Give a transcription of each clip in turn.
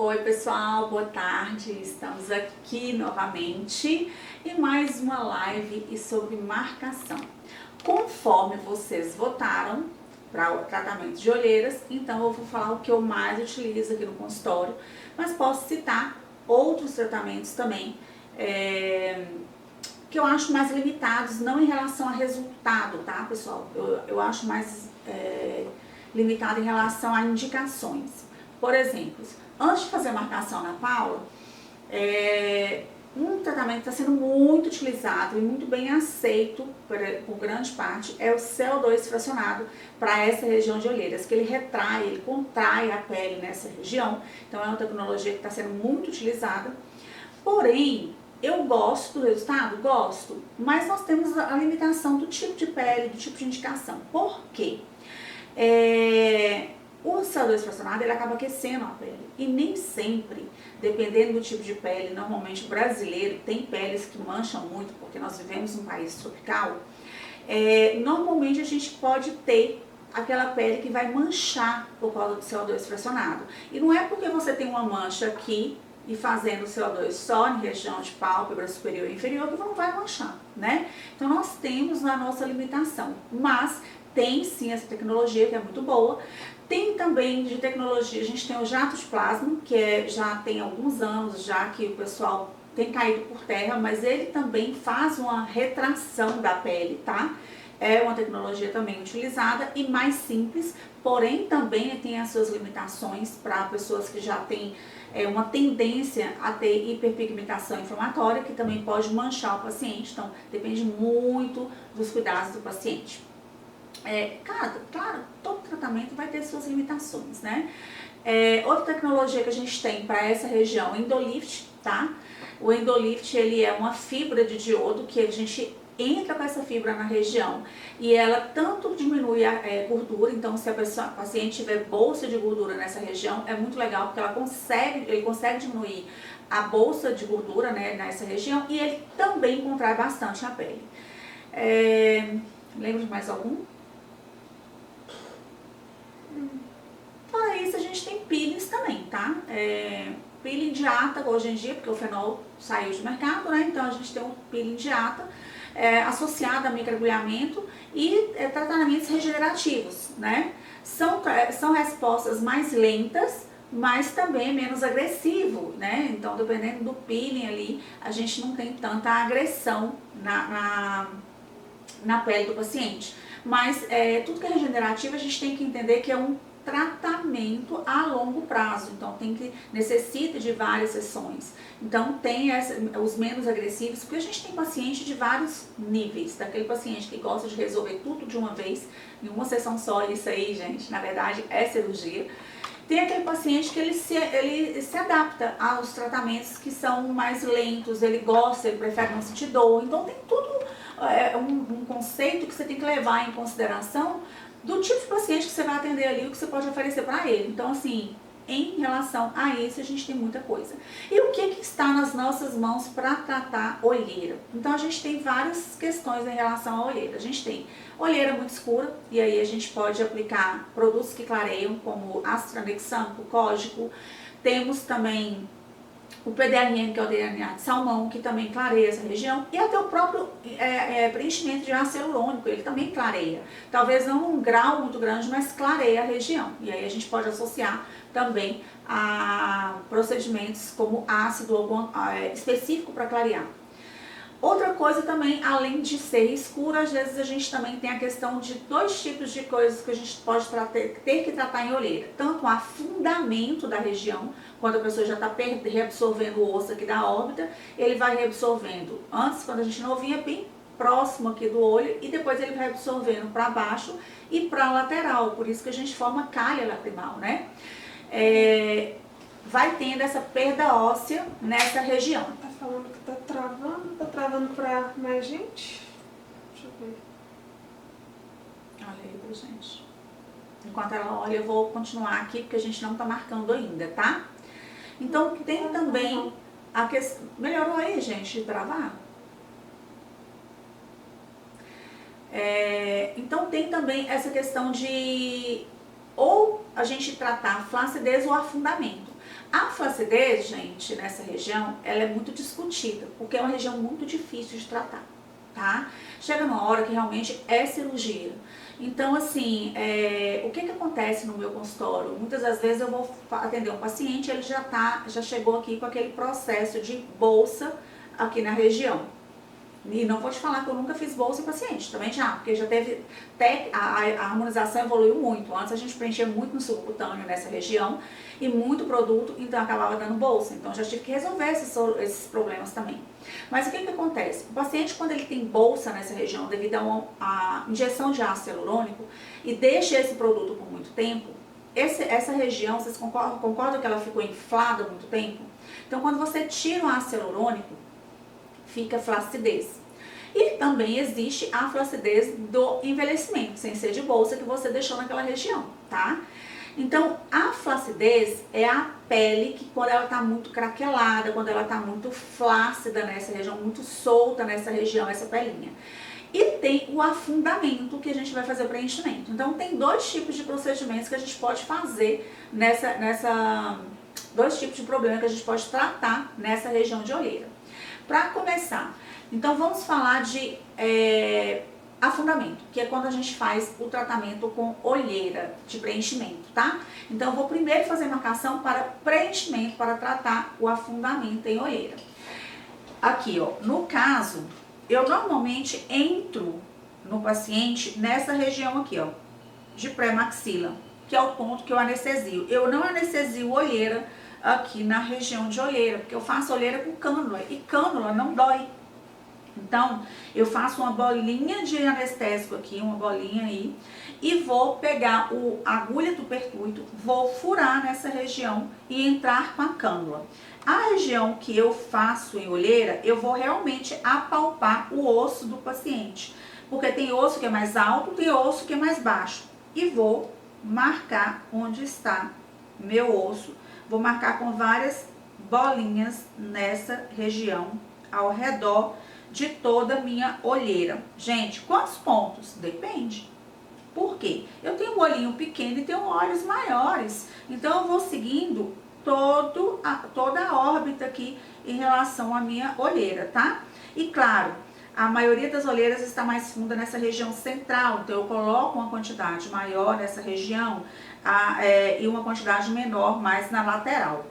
Oi pessoal, boa tarde, estamos aqui novamente em mais uma live e sobre marcação. Conforme vocês votaram para o tratamento de olheiras, então eu vou falar o que eu mais utilizo aqui no consultório, mas posso citar outros tratamentos também que eu acho mais limitados, não em relação a resultado, tá pessoal? Eu acho mais limitado em relação a indicações. Por exemplo, antes de fazer a marcação na Paula, um tratamento que está sendo muito utilizado e muito bem aceito por grande parte é o CO2 fracionado para essa região de olheiras, que ele contrai a pele nessa região. Então é uma tecnologia que está sendo muito utilizada. Porém, eu gosto do resultado? Gosto, mas nós temos a limitação do tipo de pele, do tipo de indicação. Por quê? O CO2 fracionado ele acaba aquecendo a pele e nem sempre, dependendo do tipo de pele, normalmente o brasileiro tem peles que mancham muito, porque nós vivemos num país tropical, normalmente a gente pode ter aquela pele que vai manchar por causa do CO2 fracionado. E não é porque você tem uma mancha aqui e fazendo CO2 só em região de pálpebra superior e inferior que não vai manchar, né? Então nós temos a nossa limitação, mas tem sim essa tecnologia que é muito boa. Tem também de tecnologia, a gente tem o jato de plasma, que já tem alguns anos já que o pessoal tem caído por terra, mas ele também faz uma retração da pele, tá? É uma tecnologia também utilizada e mais simples, porém também tem as suas limitações para pessoas que já têm uma tendência a ter hiperpigmentação inflamatória, que também pode manchar o paciente, então depende muito dos cuidados do paciente. Claro, todo tratamento vai ter suas limitações, né? Outra tecnologia que a gente tem para essa região, o Endolift, tá? O Endolift, ele é uma fibra de diodo que a gente entra com essa fibra na região e ela tanto diminui a gordura, então se a paciente tiver bolsa de gordura nessa região, é muito legal porque ele consegue diminuir a bolsa de gordura, né, nessa região, e ele também contrai bastante a pele. Lembra de mais algum? Fora isso, a gente tem peelings também, tá? Peeling de ata hoje em dia, porque o fenol saiu de mercado, né? Então a gente tem um peeling de ata associado a microagulhamento e tratamentos regenerativos, né? São respostas mais lentas, mas também menos agressivo, né? Então, dependendo do peeling ali, a gente não tem tanta agressão na pele do paciente. Mas tudo que é regenerativo, a gente tem que entender que é um tratamento a longo prazo, então necessita de várias sessões. Então tem os menos agressivos, porque a gente tem paciente de vários níveis, daquele paciente que gosta de resolver tudo de uma vez, em uma sessão só, isso aí, gente, na verdade é cirurgia. Tem aquele paciente que ele se adapta aos tratamentos que são mais lentos, ele gosta, ele prefere não sentir dor, então tem tudo um conceito que você tem que levar em consideração do tipo de paciente que você vai atender ali, o que você pode oferecer para ele. Então, assim, em relação a isso, a gente tem muita coisa. E o que está nas nossas mãos para tratar olheira? Então, a gente tem várias questões em relação à olheira. A gente tem olheira muito escura, e aí a gente pode aplicar produtos que clareiam, como ácido tranexâmico, cógico. Temos também o PDRN, que é o DNA de salmão, que também clareia essa região, e até o próprio preenchimento de ácido hialurônico, ele também clareia. Talvez não um grau muito grande, mas clareia a região. E aí a gente pode associar também a procedimentos como ácido específico para clarear. Outra coisa também, além de ser escuro, às vezes a gente também tem a questão de dois tipos de coisas que a gente pode ter que tratar em olheira. Tanto o afundamento da região, quando a pessoa já está reabsorvendo o osso aqui da órbita, ele vai reabsorvendo. Antes, quando a gente não vinha, bem próximo aqui do olho, e depois ele vai absorvendo para baixo e para a lateral. Por isso que a gente forma calha lacrimal, né? Vai tendo essa perda óssea nessa região. Tá falando que tá travando pra mais gente? Deixa eu ver. Olha aí pra gente. Enquanto ela olha, eu vou continuar aqui, porque a gente não tá marcando ainda, tá? Então, tem também a questão... Melhorou aí, gente, de travar? Então, tem também essa questão de ou a gente tratar a flacidez ou afundamento. A flacidez, gente, nessa região, ela é muito discutida, porque é uma região muito difícil de tratar, tá? Chega numa hora que realmente é cirurgia. Então, assim, o que acontece no meu consultório? Muitas das vezes eu vou atender um paciente, ele já chegou aqui com aquele processo de bolsa aqui na região. E não vou te falar que eu nunca fiz bolsa em paciente, também já, porque já teve, a harmonização evoluiu muito. Antes a gente preenchia muito no subcutâneo nessa região e muito produto, então acabava dando bolsa. Então já tive que resolver esses problemas também. Mas o que acontece? O paciente, quando ele tem bolsa nessa região devido a injeção de ácido hialurônico e deixa esse produto por muito tempo, essa região, vocês concordam que ela ficou inflada há muito tempo? Então quando você tira o ácido hialurônico, fica flacidez. E também existe a flacidez do envelhecimento, sem ser de bolsa, que você deixou naquela região, tá? Então, a flacidez é a pele que quando ela tá muito craquelada, quando ela tá muito flácida nessa região, muito solta nessa região, essa pelinha. E tem o afundamento que a gente vai fazer o preenchimento. Então, tem dois tipos de procedimentos que a gente pode fazer dois tipos de problema que a gente pode tratar nessa região de olheira. Para começar, então vamos falar de afundamento, que é quando a gente faz o tratamento com olheira de preenchimento, tá? Então eu vou primeiro fazer marcação para preenchimento, para tratar o afundamento em olheira. Aqui, ó, no caso, eu normalmente entro no paciente nessa região aqui, ó, de pré-maxila, que é o ponto que eu anestesio. Eu não anestesio olheira aqui na região de olheira, porque eu faço olheira com cânula, e cânula não dói. Então, eu faço uma bolinha de anestésico aqui, uma bolinha aí, e vou pegar a agulha do pertuito, vou furar nessa região e entrar com a cânula. A região que eu faço em olheira, eu vou realmente apalpar o osso do paciente, porque tem osso que é mais alto, tem osso que é mais baixo, e vou marcar onde está meu osso. Vou marcar com várias bolinhas nessa região, ao redor de toda a minha olheira. Gente, quantos pontos? Depende. Por quê? Eu tenho um olhinho pequeno e tenho olhos maiores. Então, eu vou seguindo toda a órbita aqui em relação à minha olheira, tá? E claro, a maioria das olheiras está mais funda nessa região central, então eu coloco uma quantidade maior nessa região e uma quantidade menor mais na lateral.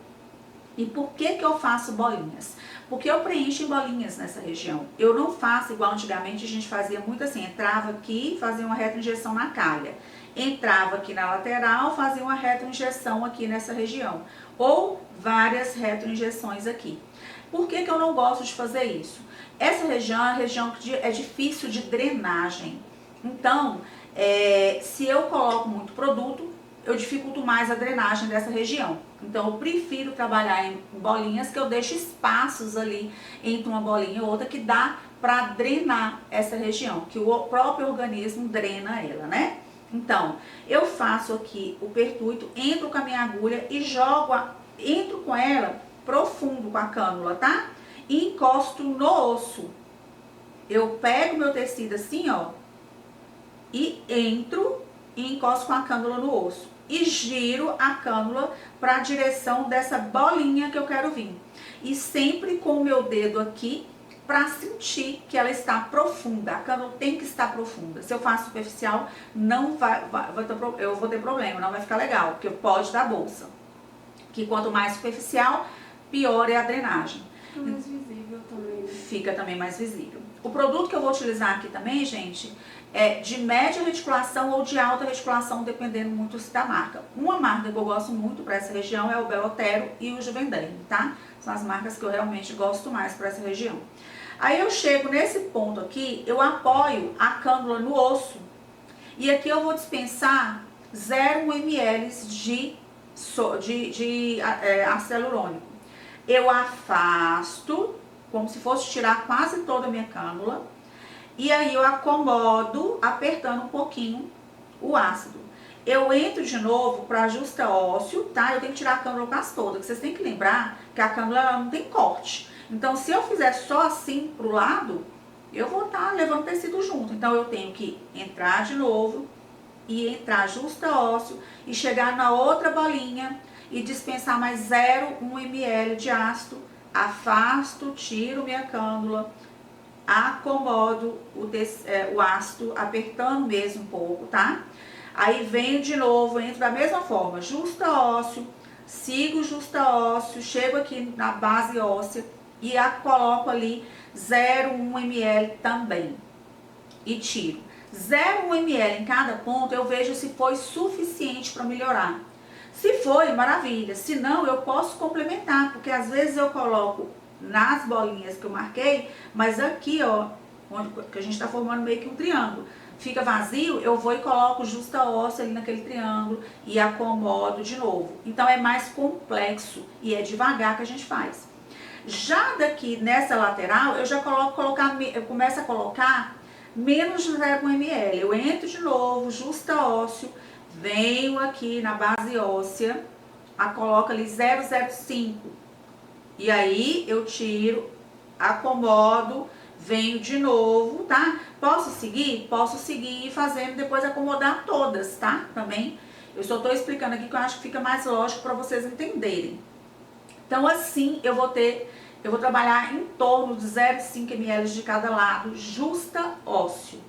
E por que eu faço bolinhas? Porque eu preencho em bolinhas nessa região. Eu não faço igual antigamente, a gente fazia muito assim, entrava aqui, fazia uma retroinjeção na calha. Entrava aqui na lateral, fazia uma retroinjeção aqui nessa região. Ou várias retroinjeções aqui. Por que eu não gosto de fazer isso? Essa região é uma região que é difícil de drenagem. Então, se eu coloco muito produto, eu dificulto mais a drenagem dessa região. Então, eu prefiro trabalhar em bolinhas, que eu deixo espaços ali entre uma bolinha e outra, que dá para drenar essa região, que o próprio organismo drena ela, né? Então, eu faço aqui o pertuito, entro com a minha agulha e entro com ela profundo com a cânula, tá? E encosto no osso. Eu pego meu tecido assim, ó, e entro e encosto com a cânula no osso. E giro a cânula para a direção dessa bolinha que eu quero vir. E sempre com o meu dedo aqui para sentir que ela está profunda. A cânula tem que estar profunda. Se eu faço superficial, eu vou ter problema, não vai ficar legal, porque pode dar bolsa. Que quanto mais superficial, pior é a drenagem. Fica mais visível também. Fica também mais visível. O produto que eu vou utilizar aqui também, gente, é de média reticulação ou de alta reticulação, dependendo muito da marca. Uma marca que eu gosto muito para essa região é o Belotero e o Juvenderm, tá? São as marcas que eu realmente gosto mais para essa região. Aí eu chego nesse ponto aqui, eu apoio a cânula no osso e aqui eu vou dispensar 0,1 ml de ácido hialurônico. Eu afasto, como se fosse tirar quase toda a minha cânula. E aí eu acomodo, apertando um pouquinho o ácido. Eu entro de novo para ajuste ósseo, tá? Eu tenho que tirar a cânula quase toda, porque vocês têm que lembrar que a cânula não tem corte. Então, se eu fizer só assim pro lado, eu vou estar levando tecido junto. Então, eu tenho que entrar de novo e entrar ajuste ósseo e chegar na outra bolinha e dispensar mais 0,1 ml de ácido, afasto, tiro minha cânula, acomodo o ácido, apertando mesmo um pouco, tá? Aí venho de novo, entro da mesma forma, justa ósseo, sigo justa ósseo, chego aqui na base óssea e coloco ali 0,1 ml também e tiro. 0,1 ml em cada ponto, eu vejo se foi suficiente para melhorar. Se foi, maravilha. Se não, eu posso complementar, porque às vezes eu coloco nas bolinhas que eu marquei, mas aqui, ó, onde que a gente está formando meio que um triângulo, fica vazio, eu vou e coloco justa óssea ali naquele triângulo e acomodo de novo. Então é mais complexo e é devagar que a gente faz. Já daqui nessa lateral, eu já eu começo a colocar menos de 0,1 ml. Eu entro de novo, justa ósseo, venho aqui na base óssea, coloco ali 0,05. E aí eu tiro, acomodo, venho de novo, tá? Posso seguir? Posso seguir fazendo, depois acomodar todas, tá? Também. Eu só tô explicando aqui que eu acho que fica mais lógico para vocês entenderem. Então assim eu vou trabalhar em torno de 0,5 ml de cada lado, justa ósseo.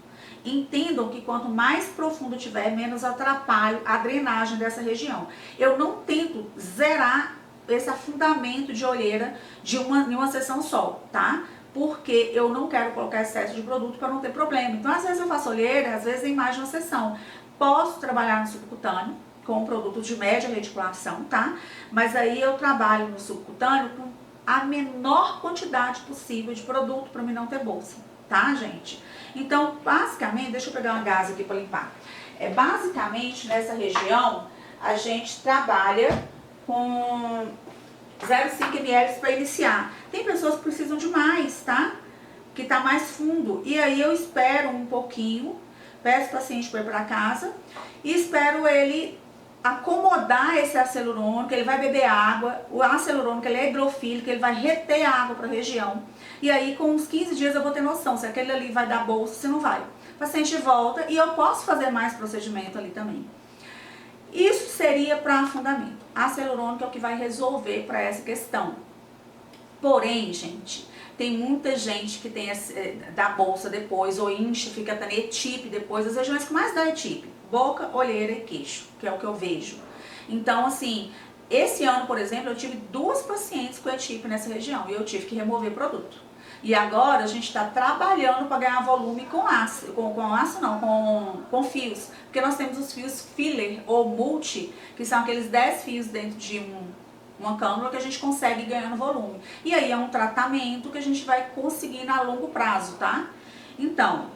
Entendam que quanto mais profundo tiver, menos atrapalho a drenagem dessa região. Eu não tento zerar esse afundamento de olheira em uma sessão só, tá? Porque eu não quero colocar excesso de produto para não ter problema. Então, às vezes eu faço olheira, às vezes em mais de uma sessão. Posso trabalhar no subcutâneo com produtos de média reticulação, tá? Mas aí eu trabalho no subcutâneo com a menor quantidade possível de produto para mim não ter bolsa, tá, gente? Então, basicamente, deixa eu pegar uma gás aqui para limpar. Basicamente, nessa região, a gente trabalha com 0,5 ml para iniciar. Tem pessoas que precisam de mais, tá? Que tá mais fundo. E aí eu espero um pouquinho, peço o paciente para ir para casa e espero ele acomodar esse ácido hialurônico, ele vai beber água, o ácido hialurônico ele é higrofílico, ele vai reter água para a região. E aí com uns 15 dias eu vou ter noção se aquele ali vai dar bolsa, se não vai. O paciente volta e eu posso fazer mais procedimento ali também. Isso seria para afundamento. Ácido hialurônico é o que vai resolver para essa questão. Porém, gente, tem muita gente que tem dá bolsa depois, ou incha, fica tendo etipe depois, as regiões que mais dá etipe, boca, olheira e queixo, que é o que eu vejo. Então, assim, esse ano, por exemplo, eu tive 2 pacientes com etipe nessa região e eu tive que remover produto. E agora a gente está trabalhando para ganhar volume com ácido, com fios, porque nós temos os fios filler ou multi, que são aqueles 10 fios dentro de uma cânula que a gente consegue ganhando volume. E aí é um tratamento que a gente vai conseguir a longo prazo, tá? Então,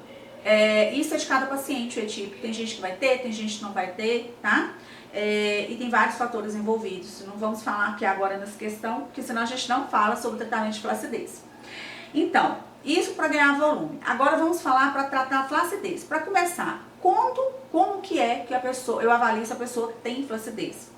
isso é de cada paciente, o etipe. Tem gente que vai ter, tem gente que não vai ter, tá? E tem vários fatores envolvidos. Não vamos falar aqui agora nessa questão, porque senão a gente não fala sobre tratamento de flacidez. Então, isso para ganhar volume. Agora vamos falar para tratar a flacidez. Para começar, como que é que eu avalio se a pessoa tem flacidez?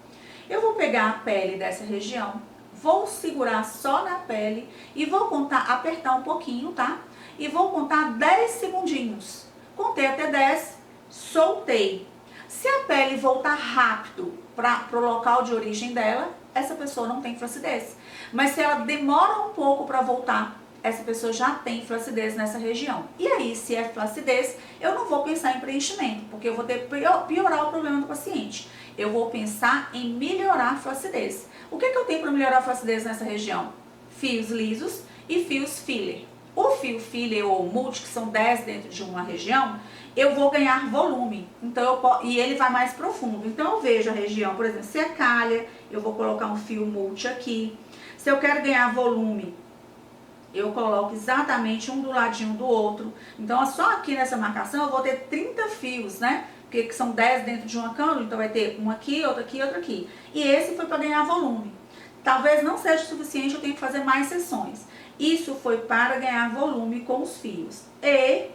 Eu vou pegar a pele dessa região, vou segurar só na pele e vou apertar um pouquinho, tá? E vou contar 10 segundinhos. Contei até 10, soltei. Se a pele voltar rápido para o local de origem dela, essa pessoa não tem flacidez. Mas se ela demora um pouco para voltar, essa pessoa já tem flacidez nessa região. E aí, se é flacidez, eu não vou pensar em preenchimento, porque eu vou piorar o problema do paciente. Eu vou pensar em melhorar a flacidez. O que eu tenho para melhorar a flacidez nessa região? Fios lisos e fios filler. O fio filler ou multi, que são 10 dentro de uma região, eu vou ganhar volume. Então, e ele vai mais profundo. Então, eu vejo a região, por exemplo, se é calha, eu vou colocar um fio multi aqui. Se eu quero ganhar volume, eu coloco exatamente um do ladinho do outro. Então, só aqui nessa marcação eu vou ter 30 fios, né? Porque são 10 dentro de uma cânula, então vai ter um aqui, outro aqui, outro aqui. E esse foi para ganhar volume. Talvez não seja o suficiente, eu tenho que fazer mais sessões. Isso foi para ganhar volume com os fios. E,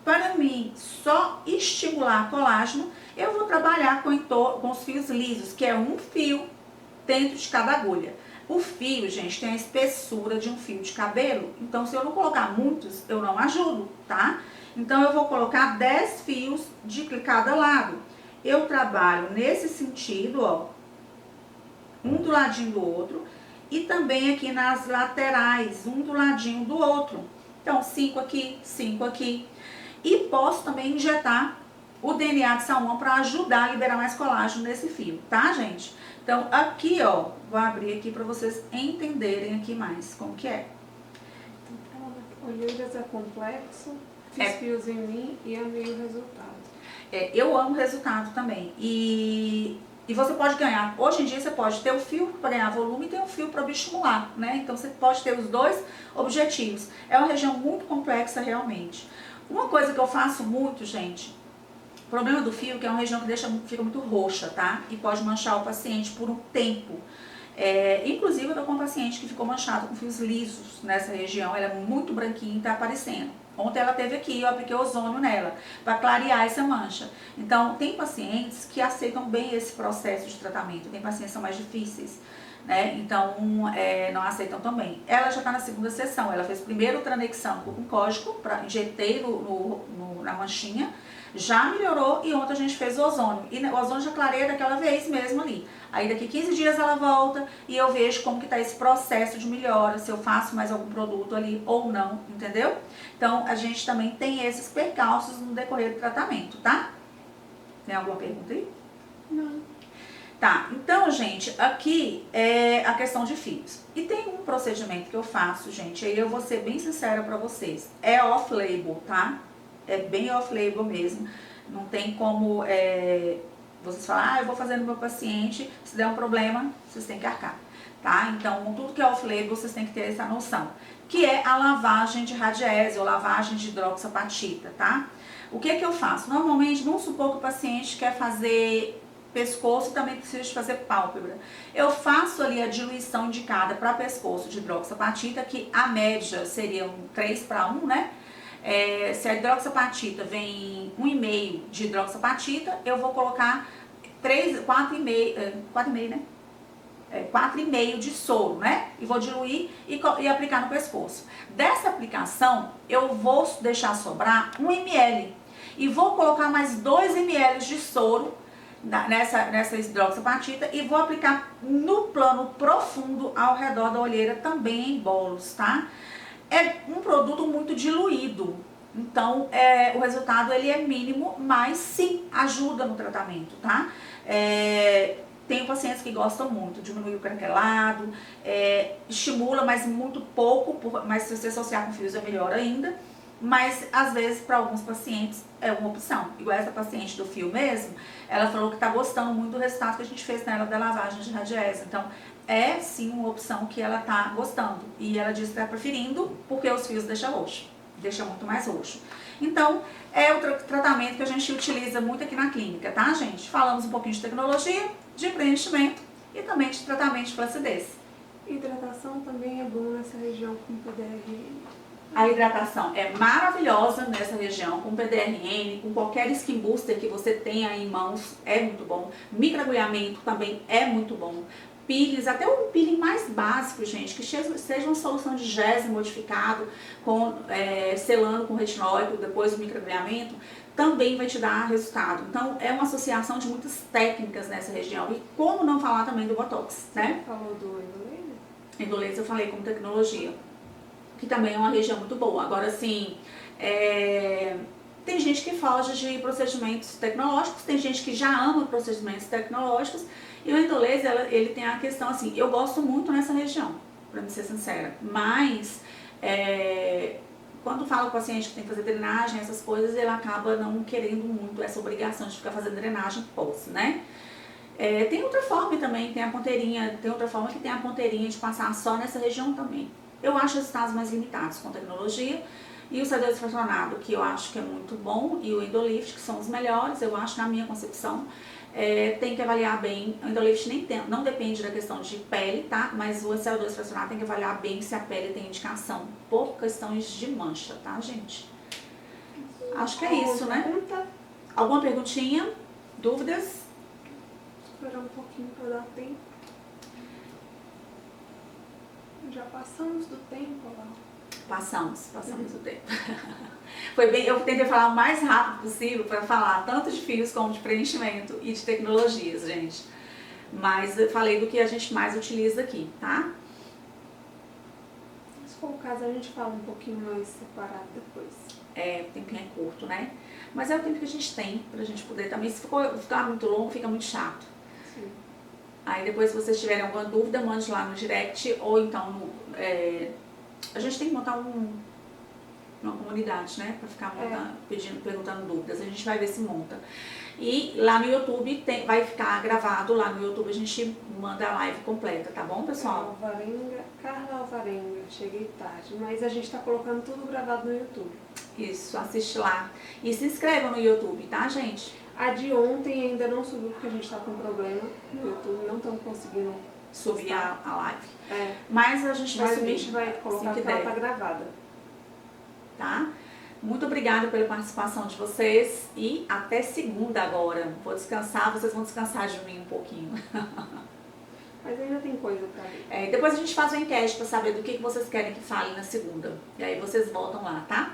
para mim, só estimular colágeno, eu vou trabalhar com os fios lisos, que é um fio dentro de cada agulha. O fio, gente, tem a espessura de um fio de cabelo, então se eu não colocar muitos, eu não ajudo, tá? Então eu vou colocar 10 fios de cada lado. Eu trabalho nesse sentido, ó, um do ladinho do outro, e também aqui nas laterais, um do ladinho do outro. Então, 5 aqui, 5 aqui. E posso também injetar o DNA de salmão para ajudar a liberar mais colágeno nesse fio, tá, gente? Então, aqui, ó, vou abrir aqui para vocês entenderem aqui mais como que é. Olheiras é complexo, fiz fios em mim e amei o resultado. Eu amo o resultado também. E você pode ganhar, hoje em dia você pode ter o fio para ganhar volume e ter um fio para estimular, né? Então você pode ter os dois objetivos. É uma região muito complexa realmente. Uma coisa que eu faço muito, gente, o problema do fio é que é uma região que fica muito roxa, tá? E pode manchar o paciente por um tempo. Inclusive eu tô com um paciente que ficou manchado com fios lisos nessa região, ela é muito branquinha e tá aparecendo. Ontem ela teve aqui, eu apliquei ozônio nela, para clarear essa mancha. Então, tem pacientes que aceitam bem esse processo de tratamento, tem pacientes que são mais difíceis, né? Então, não aceitam tão bem. Ela já está na segunda sessão, ela fez primeiro tranexão com código, injetei na manchinha, já melhorou e ontem a gente fez o ozônio. E o ozônio já clareia daquela vez mesmo ali. Aí daqui 15 dias ela volta e eu vejo como que tá esse processo de melhora, se eu faço mais algum produto ali ou não, entendeu? Então a gente também tem esses percalços no decorrer do tratamento, tá? Tem alguma pergunta aí? Não. Tá, então, gente, aqui é a questão de fios. E tem um procedimento que eu faço, gente, aí eu vou ser bem sincera pra vocês. É off-label, tá? É bem off-label mesmo. Não tem como vocês falar, eu vou fazer no meu paciente, se der um problema, vocês têm que arcar, tá? Então, tudo que é off-label, vocês têm que ter essa noção. Que é a lavagem de radiese ou lavagem de hidroxapatita, tá? O que que eu faço? Normalmente, vamos supor que o paciente quer fazer pescoço e também precisa de fazer pálpebra. Eu faço ali a diluição indicada para pescoço de hidroxapatita, que a média seria um 3:1, né? Se a hidroxapatita vem 1,5 de hidroxapatita, eu vou colocar 4,5, né? 4,5 de soro, né? E vou diluir e aplicar no pescoço. Dessa aplicação, eu vou deixar sobrar 1 ml. E vou colocar mais 2 ml de soro nessa hidroxapatita e vou aplicar no plano profundo ao redor da olheira, também em bolos, tá? É um produto muito diluído, então o resultado ele é mínimo, mas sim ajuda no tratamento, tá? Tem pacientes que gostam muito, diminui o craquelado, estimula, mas muito pouco, mas se você associar com fios é melhor ainda. Mas às vezes para alguns pacientes é uma opção, igual essa paciente do fio mesmo, ela falou que está gostando muito do resultado que a gente fez nela da lavagem de radiese, então é sim uma opção que ela está gostando e ela diz que está preferindo porque os fios deixam roxo, deixa muito mais roxo. Então é o tratamento que a gente utiliza muito aqui na clínica, tá, gente? Falamos um pouquinho de tecnologia, de preenchimento e também de tratamento de flacidez. Hidratação também é bom nessa região com PDRN. A hidratação é maravilhosa nessa região, com PDRN, com qualquer skin booster que você tenha em mãos, é muito bom. Microagulhamento também é muito bom. Peelings, até um peeling mais básico, gente, que seja uma solução de GES modificado, selando com retinóico, depois do microagulhamento, também vai te dar resultado. Então, é uma associação de muitas técnicas nessa região. E como não falar também do Botox, né? Você falou do endolaser? Endolaser eu falei como tecnologia, que também é uma região muito boa. Agora, assim, tem gente que foge de procedimentos tecnológicos, tem gente que já ama procedimentos tecnológicos, e o endolaser, ele tem a questão assim, eu gosto muito nessa região, pra me ser sincera, mas quando fala com o paciente que tem que fazer drenagem, essas coisas, ele acaba não querendo muito essa obrigação de ficar fazendo drenagem pós, né? Tem outra forma também, tem outra forma que tem a ponteirinha de passar só nessa região também. Eu acho os resultados mais limitados com tecnologia, e o C2 fracionado, que eu acho que é muito bom, e o Endolift, que são os melhores, eu acho, na minha concepção. Tem que avaliar bem, o Endolift não depende da questão de pele, tá? Mas o CO2 fracionado tem que avaliar bem se a pele tem indicação, por questões de mancha, tá, gente? Acho que é isso, né? Alguma perguntinha? Dúvidas? Esperar um pouquinho para dar tempo. Já passamos do tempo, lá. Passamos do tempo. Foi bem, eu tentei falar o mais rápido possível para falar tanto de fios como de preenchimento e de tecnologias, gente. Mas eu falei do que a gente mais utiliza aqui, tá? Se for o caso, a gente fala um pouquinho mais separado depois. O tempinho é curto, né? Mas é o tempo que a gente tem pra gente poder também. Se ficar muito longo, fica muito chato. Sim. Aí depois, se vocês tiverem alguma dúvida, mande lá no direct ou então a gente tem que montar uma comunidade, né? Pra ficar perguntando dúvidas. A gente vai ver se monta. E lá no YouTube vai ficar gravado, lá no YouTube a gente manda a live completa, tá bom, pessoal? Carla Alvarenga, cheguei tarde, mas a gente tá colocando tudo gravado no YouTube. Isso, assiste lá. E se inscreva no YouTube, tá, gente? A de ontem ainda não subiu porque a gente tá com problema no YouTube, não estamos conseguindo Subir a live. Mas a gente vai subir. A gente vai colocar porque ela tá gravada. Tá? Muito obrigada pela participação de vocês e até segunda agora. Vou descansar, vocês vão descansar de mim um pouquinho. Mas ainda tem coisa pra ver. Depois a gente faz uma enquete pra saber do que vocês querem que fale na segunda. E aí vocês voltam lá, tá?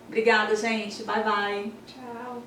Obrigada, gente. Bye, bye. Tchau.